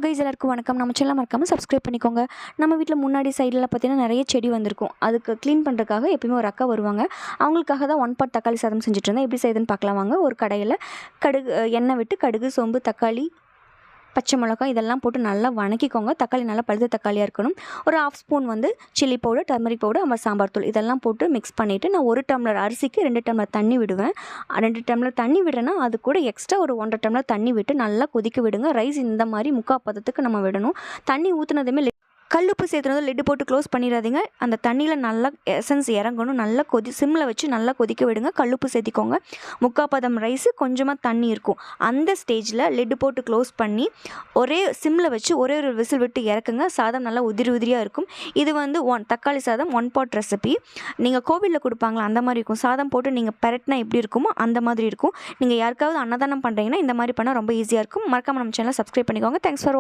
Guys எல்லாருக்கும் வணக்கம். நம்ம சேனலை மறக்காமல் சப்ஸ்கிரைப் பண்ணிக்கோங்க. நம்ம வீட்டில் முன்னாடி சைடில் பார்த்தீங்கன்னா நிறைய செடி வந்திருக்கும். அதுக்கு க்ளீன் பண்ணுறதுக்காக எப்பயுமே ஒரு அக்கா வருவாங்க. அவங்களுக்காக தான் 1 பாட் தக்காளி சாதம் செஞ்சுட்டு இருந்தேன். எப்படி செய்யுதுன்னு பார்க்கலாம் வாங்க. ஒரு கடையில் எண்ணெய் விட்டு கடுகு, சோம்பு, தக்காளி, பச்சை மிளகாய் இதெல்லாம் போட்டு நல்லா வணக்கிக்கோங்க. தக்காளி நல்லா பழுத்த தக்காளியாக இருக்கணும். ஒரு 1/2 spoon chilli powder, turmeric powder, நம்ம சாம்பார் தூள் இதெல்லாம் போட்டு மிக்ஸ் பண்ணிவிட்டு நான் 1 டம்ளர் அரிசிக்கு 2 டம்ளர் தண்ணி விடுவேன். 2 டம்ளர் தண்ணி விடுறேன்னா அது கூட எக்ஸ்ட்ரா ஒரு 1.5 டம்ளர் தண்ணி விட்டு நல்லா கொதிக்க விடுங்க. ரைஸ் இந்த மாதிரி முக்கால் பதத்துக்கு நம்ம விடணும். தண்ணி ஊற்றுனதுமே கல்லுப்பு சேர்த்துனதும் லிட்டு போட்டு க்ளோஸ் பண்ணிடாதீங்க. அந்த தண்ணியில் நல்லா எசன்ஸ் இறங்கணும். நல்லா சிம்மில் வச்சு நல்லா கொதிக்க விடுங்க. கல்லுப்பு சேர்த்திக்கோங்க. முக்கால் பதம் ரைஸு, கொஞ்சமாக தண்ணி இருக்கும். அந்த ஸ்டேஜில் லிட்டு போட்டு க்ளோஸ் பண்ணி ஒரே சிம்மில் வச்சு ஒரே ஒரு விசில் விட்டு இறக்குங்க. சாதம் நல்லா உதிரியாக இருக்கும். இது தக்காளி சாதம் 1 பாட் ரெசிபி. நீங்கள் கோவிலில் கொடுப்பாங்களா அந்த மாதிரி இருக்கும். சாதம் போட்டு நீங்கள் பெரட்டினா எப்படி இருக்குமோ அந்த மாதிரி இருக்கும். நீங்கள் யாருக்காவது அன்னதானம் பண்ணுறீங்கன்னா இந்த மாதிரி பண்ணால் ரொம்ப ஈஸியாக இருக்கும். மறக்காமல் நம்ம சேனலை சப்ஸ்கிரைப் பண்ணிக்கோங்க. Thanks for